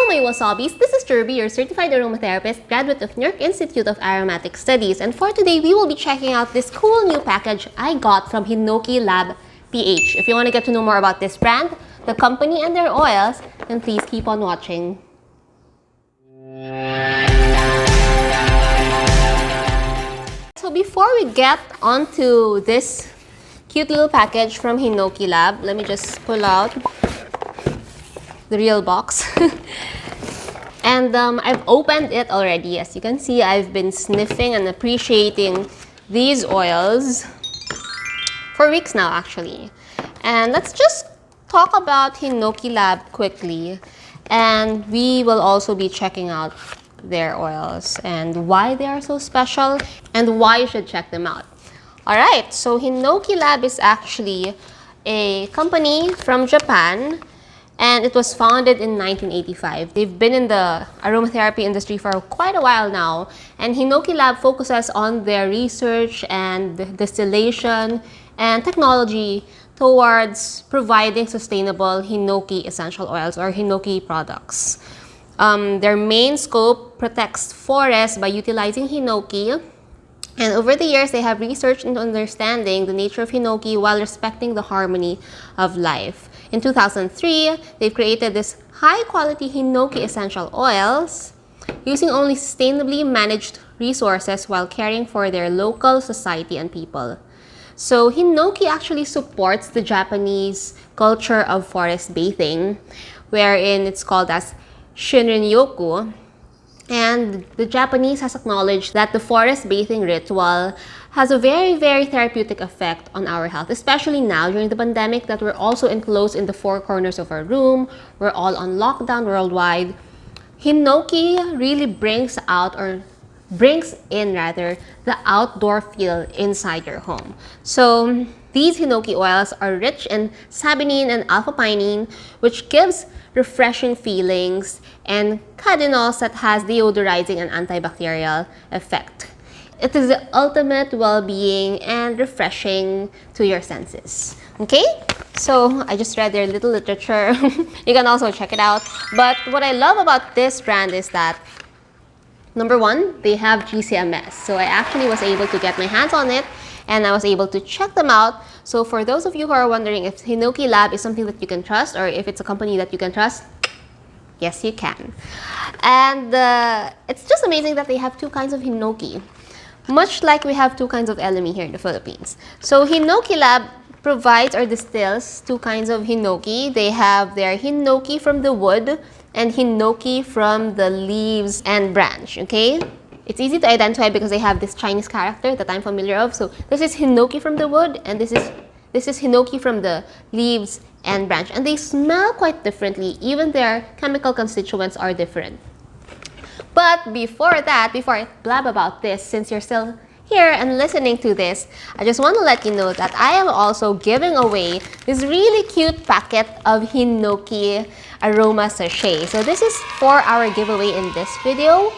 my wasabis, this is Jirbie, your certified aromatherapist, graduate of New York Institute of Aromatic Studies, and for today we will be checking out this cool new package I got from Hinoki Lab PH. If you want to get to know more about this brand, the company, and their oils, then please keep on watching. So before we get onto this cute little package from Hinoki Lab, let me just pull out the real box. And I've opened it already. As you can see, I've been sniffing and appreciating these oils for weeks now, actually. And let's just talk about Hinoki Lab quickly. And we will also be checking out their oils and why they are so special and why you should check them out. Alright, so Hinoki Lab is actually a company from Japan, and it was founded in 1985. They've been in the aromatherapy industry for quite a while now, and Hinoki Lab focuses on their research and distillation and technology towards providing sustainable Hinoki essential oils or Hinoki products. Their main scope protects forests by utilizing Hinoki. And over the years, they have researched into understanding the nature of Hinoki while respecting the harmony of life. In 2003, they've created this high-quality Hinoki essential oils using only sustainably managed resources while caring for their local society and people. So Hinoki actually supports the Japanese culture of forest bathing, wherein it's called as Shinrin-yoku. And the Japanese has acknowledged that the forest bathing ritual has a very, very therapeutic effect on our health, especially now during the pandemic that we're also enclosed in the four corners of our room. We're all on lockdown worldwide. Hinoki really brings in the outdoor feel inside your home. So these Hinoki oils are rich in saponine and alpha-pinene, which gives refreshing feelings, and cadenols that has deodorizing and antibacterial effect. It is the ultimate well-being and refreshing to your senses. Okay? So I just read their little literature. You can also check it out. But what I love about this brand is that, number one, they have GCMS. So I actually was able to get my hands on it, and I was able to check them out. So for those of you who are wondering if Hinoki Lab is something that you can trust or if it's a company that you can trust, yes, you can. And it's just amazing that they have two kinds of Hinoki, much like we have two kinds of LME here in the Philippines. So Hinoki Lab provides or distills two kinds of Hinoki. They have their Hinoki from the wood and Hinoki from the leaves and branch, okay? It's easy to identify because they have this Chinese character that I'm familiar of. So this is Hinoki from the wood, and this is Hinoki from the leaves and branch. And they smell quite differently. Even their chemical constituents are different. But before I blab about this, since you're still here and listening to this, I just want to let you know that I am also giving away this really cute packet of Hinoki aroma sachet. So this is for our giveaway in this video.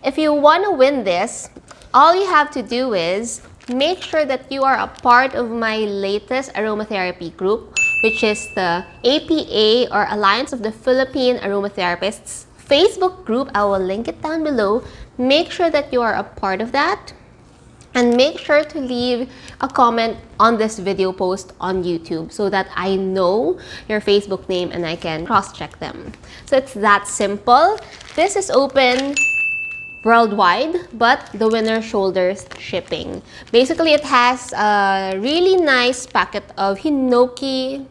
If you want to win this, all you have to do is make sure that you are a part of my latest aromatherapy group, which is the APA or Alliance of the Philippine Aromatherapists Facebook group. I will link it down below. Make sure that you are a part of that. And make sure to leave a comment on this video post on YouTube so that I know your Facebook name and I can cross-check them. So it's that simple. This is open worldwide, but the winner shoulders shipping. Basically, it has a really nice packet of Hinoki,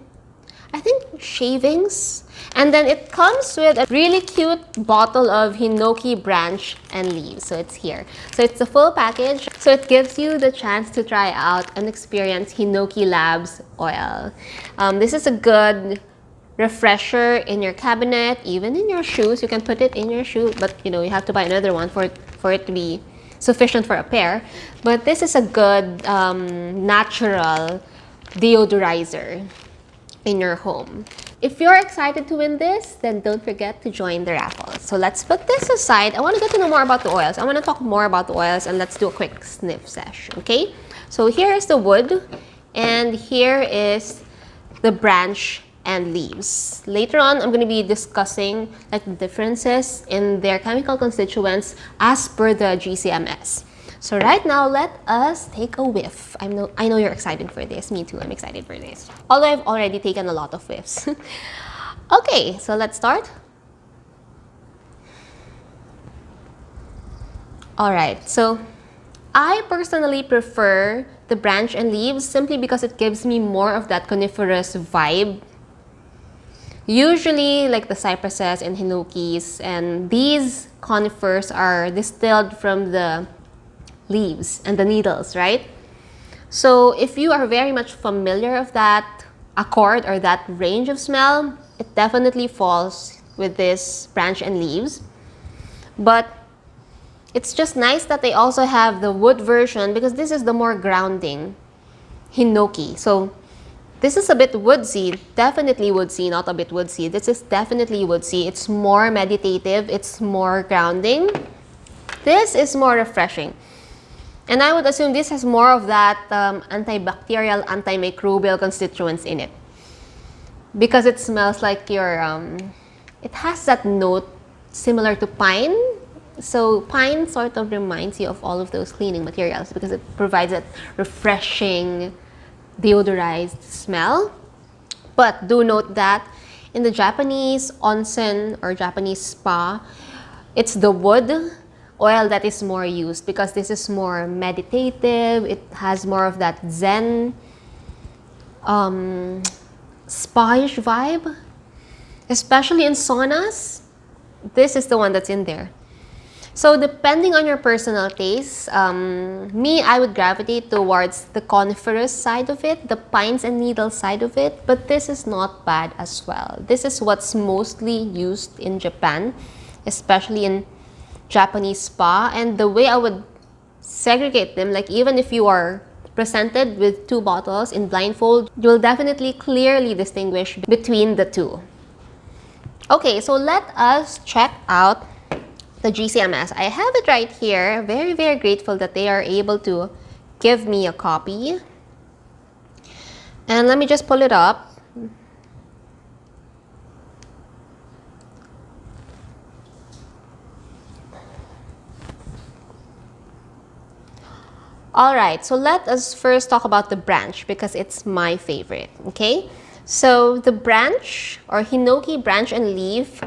I think, shavings. And then it comes with a really cute bottle of Hinoki branch and leaves. So it's here. So it's a full package. So it gives you the chance to try out and experience Hinoki Lab's oil. This is a good refresher in your cabinet, even in your shoes. You can put it in your shoe, but you have to buy another one for it to be sufficient for a pair. But this is a good natural deodorizer in your home. If you're excited to win this, then don't forget to join the raffle. So let's put this aside. I want to get to know more about the oils. I want to talk more about the oils, and let's do a quick sniff session, okay? So here is the wood, and here is the branch and leaves. Later on, I'm going to be discussing like the differences in their chemical constituents as per the GCMS. So right now, let us take a whiff. I know you're excited for this. Me too, I'm excited for this. Although I've already taken a lot of whiffs. Okay, so let's start. Alright, so I personally prefer the branch and leaves simply because it gives me more of that coniferous vibe. Usually, like the cypresses and hinokis, and these conifers are distilled from the leaves and the needles, right? So if you are very much familiar of that accord or that range of smell, it definitely falls with this branch and leaves. But it's just nice that they also have the wood version because this is the more grounding hinoki. So this is a bit woodsy, definitely woodsy, not a bit woodsy. This is definitely woodsy. It's more meditative, it's more grounding. This is more refreshing. And I would assume this has more of that antibacterial, antimicrobial constituents in it. Because it smells like it has that note similar to pine. So pine sort of reminds you of all of those cleaning materials because it provides that refreshing, deodorized smell. But do note that in the Japanese onsen or Japanese spa, it's the wood oil that is more used because this is more meditative. It has more of that zen, spa-ish vibe. Especially in saunas, this is the one that's in there. So depending on your personal taste, I would gravitate towards the coniferous side of it, the pines and needles side of it, but this is not bad as well. This is what's mostly used in Japan, especially in Japanese spa. And the way I would segregate them, like even if you are presented with two bottles in blindfold, you will definitely clearly distinguish between the two. Okay, so let us check out the GCMS. I have it right here. Very, very grateful that they are able to give me a copy. And let me just pull it up. Alright, so let us first talk about the branch because it's my favorite, okay? So the branch or Hinoki branch and leaf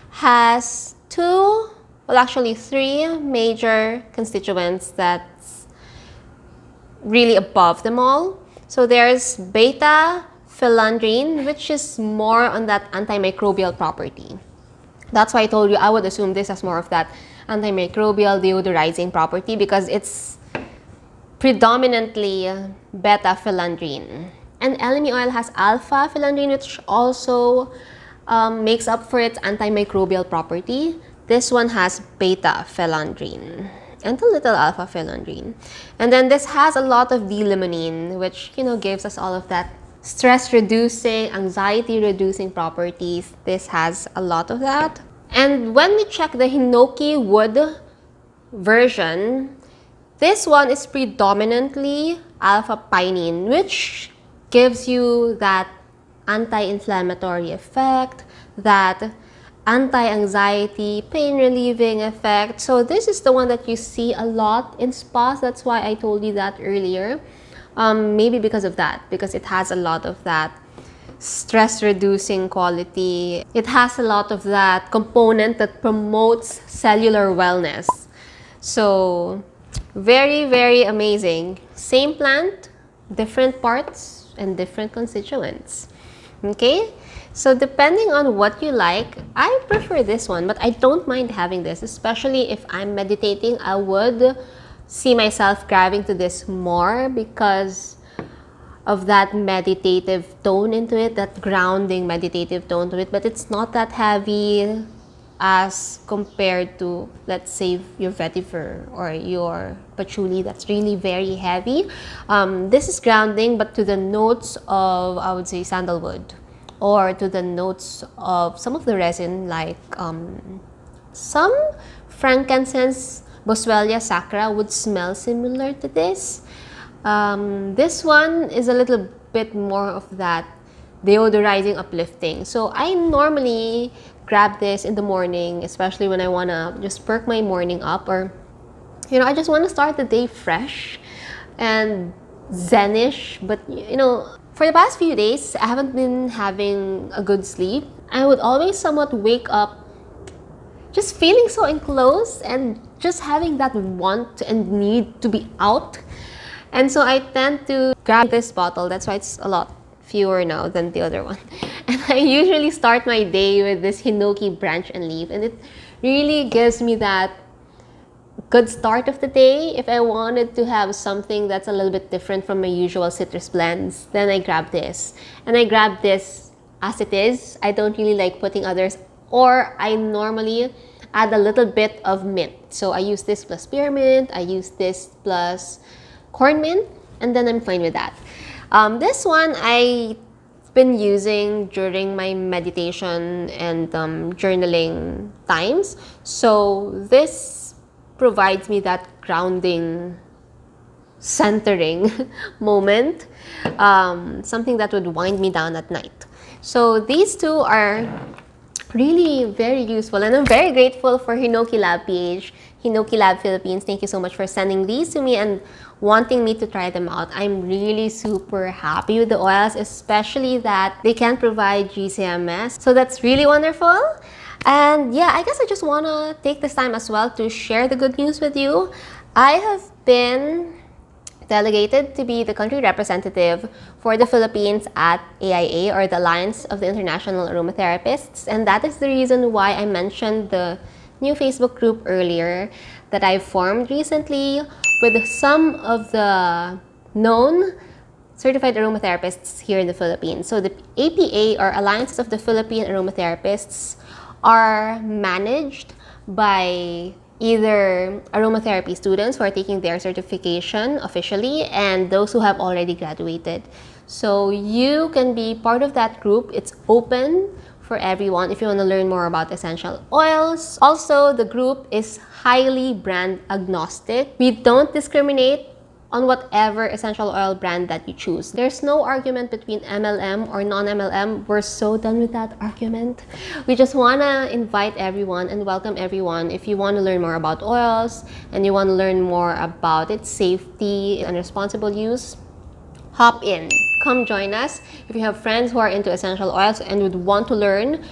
has three major constituents that's really above them all. So there's beta philandrine, which is more on that antimicrobial property. That's why I told you I would assume this has more of that antimicrobial deodorizing property because it's predominantly beta philandrine. And elemi oil has alpha philandrine, which also makes up for its antimicrobial property. This one has beta philandrine and a little alpha philandrine. And then this has a lot of D-limonene, which, gives us all of that stress-reducing, anxiety-reducing properties. This has a lot of that. And when we check the Hinoki wood version, this one is predominantly alpha pinene, which gives you that anti-inflammatory effect, that anti-anxiety, pain-relieving effect. So this is the one that you see a lot in spas. That's why I told you that earlier. Maybe because of that, because it has a lot of that stress-reducing quality. It has a lot of that component that promotes cellular wellness. So very, very amazing. Same plant, different parts, and different constituents. Okay? So depending on what you like, I prefer this one, but I don't mind having this, especially if I'm meditating. I would see myself grabbing to this more because of that meditative tone into it, that grounding meditative tone to it, but it's not that heavy as compared to, let's say, your vetiver or your patchouli that's really very heavy. This is grounding, but to the notes of, I would say, sandalwood, or to the notes of some of the resin, like some frankincense, Boswellia sacra would smell similar to this. This one is a little bit more of that deodorizing, uplifting. So I normally grab this in the morning, especially when I want to just perk my morning up, or I just want to start the day fresh and zenish. But for the past few days, I haven't been having a good sleep. I would always somewhat wake up just feeling so enclosed and just having that want and need to be out. And so I tend to grab this bottle. That's why it's a lot fewer now than the other one. And I usually start my day with this Hinoki branch and leaf. And it really gives me that good start of the day. If I wanted to have something that's a little bit different from my usual citrus blends, then I grab this. And I grab this as it is. I don't really like putting others, or I normally add a little bit of mint. So I use this plus spearmint, I use this plus corn mint, and then I'm fine with that. This one I've been using during my meditation and journaling times. So this provides me that grounding, centering moment, something that would wind me down at night. So these two are really very useful, and I'm very grateful for Hinoki Lab PH, Hinoki Lab Philippines. Thank you so much for sending these to me and wanting me to try them out. I'm really super happy with the oils, especially that they can provide GCMS. So that's really wonderful. And yeah, I guess I just want to take this time as well to share the good news with you. I have been delegated to be the country representative for the Philippines at AIA, or the Alliance of the International Aromatherapists. And that is the reason why I mentioned the new Facebook group earlier that I formed recently with some of the known certified aromatherapists here in the Philippines. So the APA, or Alliance of the Philippine Aromatherapists, are managed by either aromatherapy students who are taking their certification officially and those who have already graduated. So you can be part of that group. It's open for everyone if you want to learn more about essential oils. Also, the group is highly brand agnostic. We don't discriminate on whatever essential oil brand that you choose. There's no argument between MLM or non-MLM. We're so done with that argument. We just want to invite everyone and welcome everyone. If you want to learn more about oils and you want to learn more about its safety and responsible use, hop in. Come join us. If you have friends who are into essential oils and would want to learn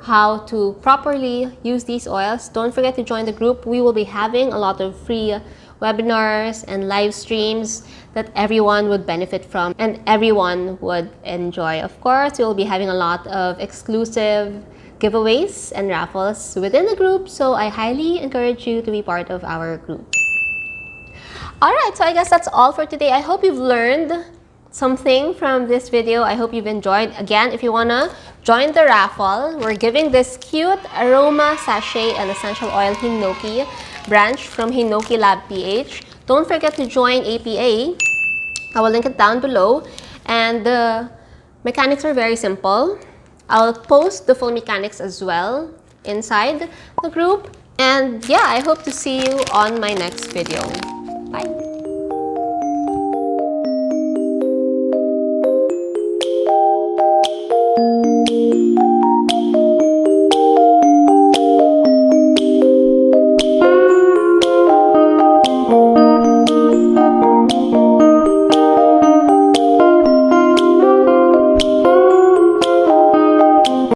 how to properly use these oils, don't forget to join the group. We will be having a lot of free webinars and live streams that everyone would benefit from and everyone would enjoy. Of course, we will be having a lot of exclusive giveaways and raffles within the group, so I highly encourage you to be part of our group. Alright, so I guess that's all for today. I hope you've learned something from this video. I hope you've enjoyed. Again, if you want to join the raffle, we're giving this cute aroma sachet and essential oil Hinoki branch from Hinoki Lab PH. Don't forget to join APA. I will link it down below. And the mechanics are very simple. I'll post the full mechanics as well inside the group. And yeah, I hope to see you on my next video.